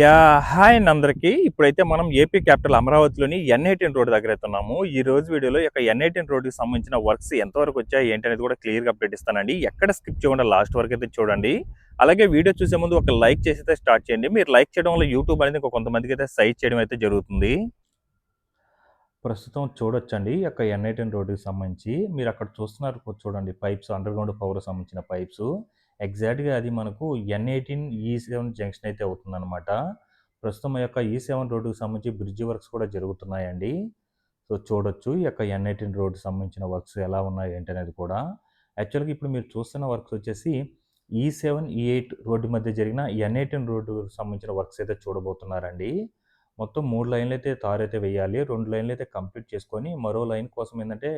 Hi అండి అందరికీ. ఇప్పుడైతే మనం ఏపీ క్యాపిటల్ అమరావతిలోని N18 రోడ్ దగ్గర అయితే ఉన్నాము. ఈ రోజు వీడియోలో ఈ యొక్క N18 రోడ్డుకి సంబంధించిన వర్క్స్ ఎంతవరకు వచ్చాయి ఏంటి అనేది కూడా క్లియర్‌గా అప్డేట్ ఇస్తానండి. ఎక్కడ స్కిప్ చేయకుండా లాస్ట్ వరకు అయితే చూడండి. అలాగే వీడియో చూసే ముందు ఒక లైక్ చేసి అయితే స్టార్ట్ చేయండి. మీరు లైక్ చేయడం వల్ల యూట్యూబ్ అనేది కొంతమందికి అయితే సజెస్ట్ చేయడం అయితే జరుగుతుంది. ప్రస్తుతం చూడొచ్చండి ఈ యొక్క N18 రోడ్డుకి సంబంధించి మీరు అక్కడ చూస్తున్నారు చూడండి పైప్స్ అండర్‌గ్రౌండ్ పవర్‌కి సంబంధించిన పైప్స్. ఎగ్జాక్ట్‌గా అది మనకు N18 E7 జంక్షన్ అయితే అవుతుందన్నమాట. ప్రస్తుతం ఈ యొక్క E7 రోడ్డుకి సంబంధించి బ్రిడ్జ్ వర్క్స్ కూడా జరుగుతున్నాయండి. సో, చూడొచ్చు ఈ యొక్క N18 రోడ్డుకి సంబంధించిన వర్క్స్ ఎలా ఉన్నాయి ఏంటి అనేది కూడా. యాక్చువల్‌గా ఇప్పుడు మీరు చూస్తున్న వర్క్స్ వచ్చేసి E7, E8 రోడ్డు మధ్య జరిగిన N18 రోడ్డుకి సంబంధించిన వర్క్స్ అయితే చూడబోతున్నారండి. మొత్తం 3 లైన్‌లయితే తారైతే వేయాలి. 2 లైన్‌లయితే కంప్లీట్ చేసుకొని, మరో లైన్ కోసం ఏందంటే,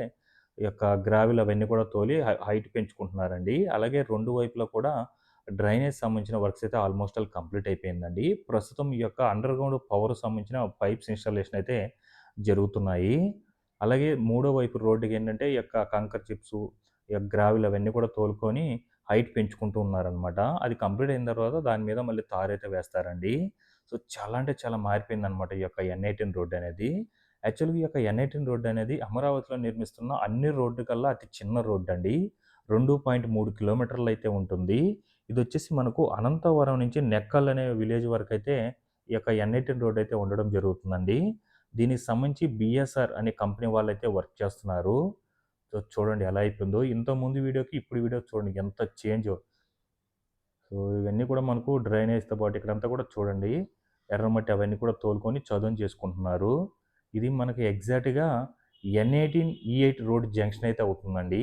ఈ యొక్క గ్రావెల్ అవన్నీ కూడా తోలి హైట్ పెంచుకుంటున్నారండి. అలాగే 2 వైపులా కూడా డ్రైనేజ్ సంబంధించిన వర్క్స్ అయితే ఆల్మోస్ట్ ఆల్ కంప్లీట్ అయిపోయిందండి. ప్రస్తుతం ఈ యొక్క అండర్‌గ్రౌండ్ పవర్‌కి సంబంధించిన పైప్స్ ఇన్‌స్టాలేషన్ అయితే జరుగుతున్నాయి. అలాగే మూడో వైపు రోడ్డుకేంటంటే, ఈ యొక్క కంకర్ చిప్సు, ఈ యొక్క గ్రావెల్ అవన్నీ కూడా తోలుకొని హైట్ పెంచుకుంటూ ఉన్నారనమాట. అది కంప్లీట్ అయిన తర్వాత దాని మీద మళ్ళీ తారైతే వేస్తారండి. సో, చాలా అంటే చాలా మారిపోయిందనమాట ఈ యొక్క N18 రోడ్డనేది. యాక్చువల్‌గా ఈ యొక్క N18 రోడ్డనేది అమరావతిలో నిర్మిస్తున్న అన్ని రోడ్డు కల్లా అతి చిన్న రోడ్డండి. 2.3 కిలోమీటర్లయితే ఉంటుంది. ఇదొచ్చేసి మనకు అనంతవరం నుంచి నెక్కల్ అనే విలేజ్ వరకైతే ఈ యొక్క N18 రోడ్డయితే ఉండడం జరుగుతుందండి. దీనికి సంబంధించి బీఎస్ఆర్ అనే కంపెనీ వాళ్ళైతే వర్క్ చేస్తున్నారు. సో, చూడండి ఎలా అయిపోయిందో. ఇంతకుముందు వీడియోకి ఇప్పుడు వీడియోకి చూడండి ఎంత చేంజో. సో, ఇవన్నీ కూడా మనకు డ్రైనేజ్‌తో పాటు ఇక్కడంతా కూడా చూడండి. ఎర్రమట్టి అవన్నీ కూడా తోలుకొని చదును చేసుకుంటున్నారు. ఇది మనకి ఎగ్జాక్ట్‌గా N18, E8 రోడ్ జంక్షన్ అయితే అవుతుందండి.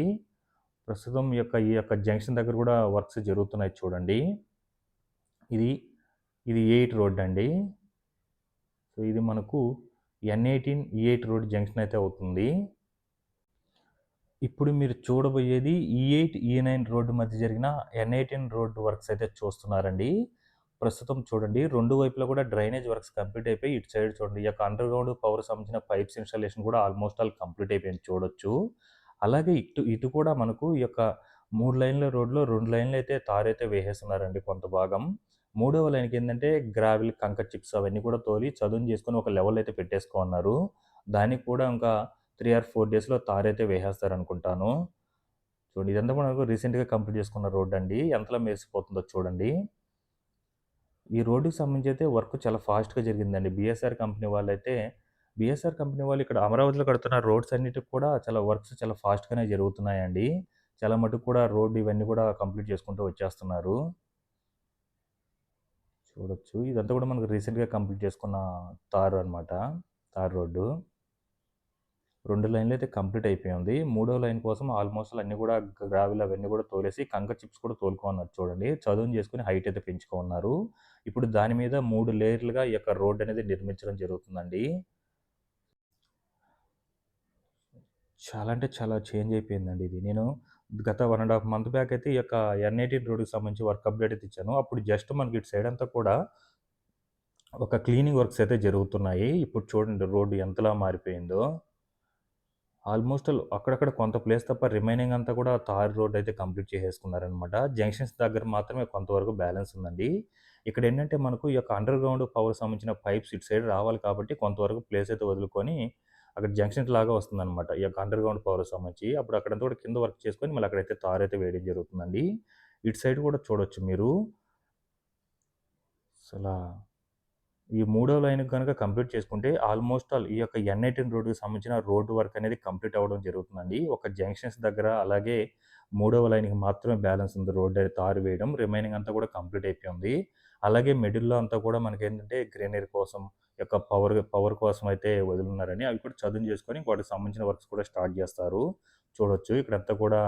ప్రస్తుతం ఈ యొక్క జంక్షన్ దగ్గర కూడా వర్క్స్ జరుగుతున్నాయి చూడండి. ఇది, ఇది E8 రోడ్ అండి. సో, ఇది మనకు N18, E8 రోడ్ జంక్షన్ అయితే అవుతుంది. ఇప్పుడు మీరు చూడబోయేది E8, E9 రోడ్డు మధ్య జరిగిన N18 రోడ్డు వర్క్స్ అయితే చూస్తున్నారండి. ప్రస్తుతం చూడండి 2 వైపులా కూడా డ్రైనేజ్ వర్క్స్ కంప్లీట్ అయిపోయి ఇటు సైడ్ చూడండి ఈ యొక్క అండర్‌గ్రౌండ్ పవర్ సంబంధించిన పైప్స్ ఇన్‌స్టాలేషన్ కూడా ఆల్మోస్ట్ ఆల్ కంప్లీట్ అయిపోయింది చూడొచ్చు. అలాగే ఇటు కూడా మనకు ఈ యొక్క 3 లైన్‌ల రోడ్‌లో 2 లైన్‌లు అయితే తారైతే వేసేస్తున్నారండి కొంత భాగం. మూడవ లైన్‌కి ఏందంటే గ్రావెల్, కంకర్ చిప్స్ అవన్నీ కూడా తోలి చదును చేసుకొని ఒక లెవెల్ అయితే పెట్టేసుకోమన్నారు. దానికి కూడా ఇంకా 3 ఆర్ 4 డేస్‌లో తారైతే వేసేస్తారనుకుంటాను. చూడండి ఇదంతా కూడా నాకు రీసెంట్‌గా కంప్లీట్ చేసుకున్న రోడ్డండి. ఎంతలా మెరిసిపోతుందో చూడండి. ఈ రోడ్డుకి సంబంధించి అయితే వర్క్ చాలా ఫాస్ట్‌గా జరిగిందండి. బీఎస్ఆర్ కంపెనీ వాళ్ళు ఇక్కడ అమరావతిలో కడుతున్న రోడ్స్ అన్నిటికి కూడా చాలా వర్క్స్ చాలా ఫాస్ట్‌గానే జరుగుతున్నాయండి. చాలా మటుకు కూడా రోడ్ ఇవన్నీ కూడా కంప్లీట్ చేసుకుంటూ వచ్చేస్తున్నారు. చూడొచ్చు. ఇదంతా కూడా మనకు రీసెంట్‌గా కంప్లీట్ చేసుకున్న తారు అనమాట. Tar road. 2 లైన్‌లయితే కంప్లీట్ అయిపోయింది. మూడో లైన్ కోసం ఆల్మోస్ట్ అన్నీ కూడా గ్రావెల్ అవన్నీ కూడా తోలేసి కంకర్ చిప్స్ కూడా తోలుకోమన్నారు చూడండి. చదును చేసుకొని హైట్ అయితే పెంచుకోమన్నారు. ఇప్పుడు దాని మీద 3 లేయర్లుగా ఈ యొక్క రోడ్ అనేది నిర్మించడం జరుగుతుందండి. చాలా అంటే చాలా చేంజ్ అయిపోయిందండి ఇది. నేను గత 1 ½ మంత్ బ్యాక్ అయితే ఈ యొక్క N18 రోడ్‌కి సంబంధించి వర్క్ అప్డేట్ అయితే ఇచ్చాను. అప్పుడు జస్ట్ మనకి ఇటు సైడ్ అంతా కూడా ఒక క్లీనింగ్ వర్క్స్ అయితే జరుగుతున్నాయి. ఇప్పుడు చూడండి రోడ్ ఎంతలా మారిపోయిందో. ఆల్మోస్ట్ ఆల్ అక్కడక్కడ కొంత ప్లేస్ తప్ప రిమైనింగ్ అంతా కూడా తార్ రోడ్ అయితే కంప్లీట్ చేసేసుకున్నారనమాట. జంక్షన్స్ దగ్గర మాత్రమే కొంతవరకు బ్యాలెన్స్ ఉందండి. ఇక్కడేంటంటే మనకు ఈ యొక్క అండర్‌గ్రౌండ్ పవర్ సంబంధించిన పైప్స్ ఇటు సైడ్ రావాలి కాబట్టి కొంతవరకు ప్లేస్ అయితే వదులుకొని అక్కడ జంక్షన్ లాగా వస్తుందనమాట. ఈ యొక్క అండర్‌గ్రౌండ్ పవర్‌కి సంబంధించి. అప్పుడు అక్కడంతా కూడా కింద వర్క్ చేసుకొని మళ్ళీ అక్కడైతే తారైతే వేయడం జరుగుతుందండి. ఇటు సైడ్ కూడా చూడొచ్చు మీరు. అసలా ఈ మూడో లైన్‌కి గనక కంప్లీట్ చేసుకుంటే ఆల్మోస్ట్ ఆల్ ఈ యొక్క N18 రోడ్‌కి సంబంధించిన రోడ్ వర్క్ అనేది కంప్లీట్ అవ్వడం జరుగుతుందండి. ఒక జంక్షన్స్ దగ్గర అలాగే మూడవ లైన్‌కి మాత్రమే బ్యాలెన్స్ ఉంది రోడ్ తారు వేయడం. రిమైనింగ్ అంతా కూడా కంప్లీట్ అయిపోయింది. అలాగే మిడిల్‌లో అంతా కూడా మనకేంటంటే గ్రీనరీ కోసం ఈ యొక్క పవర్ కోసం అయితే వదిలున్నారని అవి కూడా చదును చేసుకొని వాటికి సంబంధించిన వర్క్స్ కూడా స్టార్ట్ చేస్తారు. చూడొచ్చు ఇక్కడంతా కూడా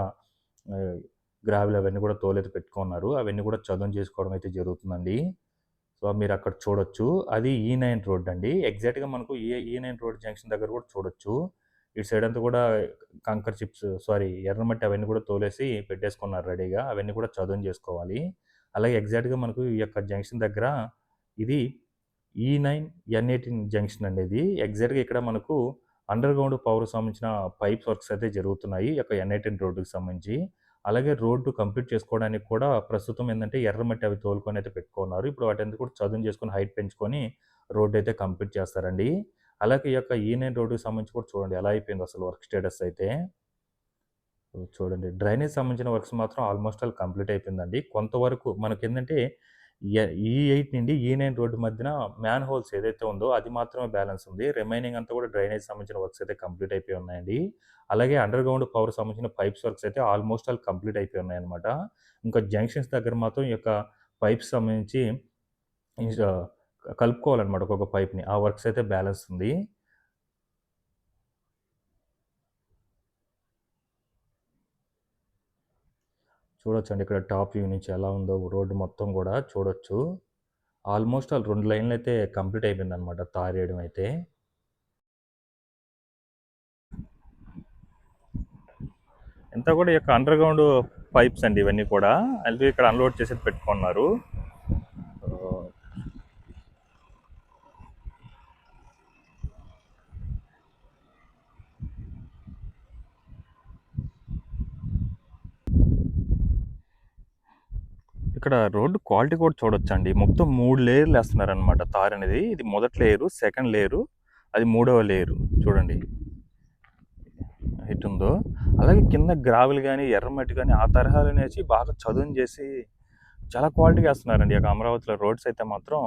ఆహ్, గ్రావెల్ అవన్నీ కూడా తోలైతే పెట్టుకున్నారు. అవన్నీ కూడా చదును చేసుకోవడం అయితే జరుగుతుందండి. సో, మీరక్కడ చూడొచ్చు. అది E9 రోడ్డండి. ఎగ్జాక్ట్‌గా మనకు E9 రోడ్ జంక్షన్ దగ్గర కూడా చూడొచ్చు. ఇటు సైడంతా కూడా కంకర్ చిప్స్ ఎర్రమట్టి అవన్నీ కూడా తోలేసి పెట్టేసుకున్నారు రెడీగా. అవన్నీ కూడా చదును జేసుకోవాలి. అలాగే ఎగ్జాక్ట్‌గా మనకు ఈ యొక్క జంక్షన్ దగ్గర ఇది E9, N18 జంక్షన్ అండి ఇది. ఎగ్జాక్ట్‌గా ఇక్కడ మనకు అండర్‌గ్రౌండ్ పవర్‌కి సంబంధించిన పైప్స్ వర్క్స్ అయితే జరుగుతున్నాయి. ఈ యొక్క N18 రోడ్డుకి సంబంధించి. అలాగే రోడ్డు కంప్లీట్ చేసుకోవడానికి కూడా ప్రస్తుతం ఏందంటే ఎర్రమట్టి అవి తోలుకొనైతే పెట్టుకున్నారు. ఇప్పుడు వాటంతా కూడా చదును చేసుకొని హైట్ పెంచుకొని రోడ్డయితే కంప్లీట్ చేస్తారండి. అలాగే ఈ యొక్క E9 రోడ్డుకి సంబంధించి కూడా చూడండి ఎలా అయిపోయిందో అసలు వర్క్ స్టేటస్ అయితే. చూడండి డ్రైనేజ్ సంబంధించిన వర్క్స్ మాత్రం ఆల్మోస్ట్ ఆల్ కంప్లీట్ అయిపోయిందండి. కొంతవరకు మనకేందంటే E8 నుండి E9 రోడ్డు మధ్యన మ్యాన్ హోల్స్ ఏదైతే ఉందో అది మాత్రమే బ్యాలెన్స్ ఉంది. రిమైనింగ్ అంతా కూడా డ్రైనేజ్ సంబంధించిన వర్క్స్ అయితే కంప్లీట్ అయిపోయి ఉన్నాయండి. అలాగే అండర్‌గ్రౌండ్ పవర్ సంబంధించిన పైప్స్ వర్క్స్ అయితే ఆల్మోస్ట్ ఆల్ కంప్లీట్ అయిపోయి ఉన్నాయన్నమాట. ఇంకా జంక్షన్స్ దగ్గర మాత్రం ఈ యొక్క పైప్స్ సంబంధించి ఇజ కలుపుకోవాలన్నమాట ఒక్కొక్క పైప్‌ని. ఆ వర్క్స్ అయితే బ్యాలెన్స్ ఉంది. చూడొచ్చండి ఇక్కడ టాప్ వ్యూ నుంచి ఎలా ఉందో రోడ్డు మొత్తం గూడా చూడొచ్చు. ఆల్మోస్ట్ ఆల్ 2 లైన్‌లయితే కంప్లీట్ అయిపోయిందనమాట తారేయడం అయితే. ఇంతా కూడా ఈ యొక్క అండర్‌గ్రౌండ్ పైప్స్ అండి ఇవన్నీ కూడా. అంటే ఇక్కడ అన్‌లోడ్ చేసేది పెట్టుకున్నారు. ఆహ్, ఇక్కడ రోడ్డు క్వాలిటీ కూడా చూడొచ్చండి. మొత్తం 3 లేయర్‌లు ఏస్తున్నారనమాట తారనేది. ఇది మొదటి లేయరు, సెకండ్ లేయరు, అది మూడవ లేయరు. చూడండి ఎటుందో. అలాగే కింద గ్రావెల్ గాని, ఎర్రమట్టి గాని ఆ తరహాలోనేసి బాగా చదును చేసి చాలా క్వాలిటీగా ఏస్తున్నారండి. ఈ యొక్క అమరావతిలో రోడ్స్ అయితే మాత్రం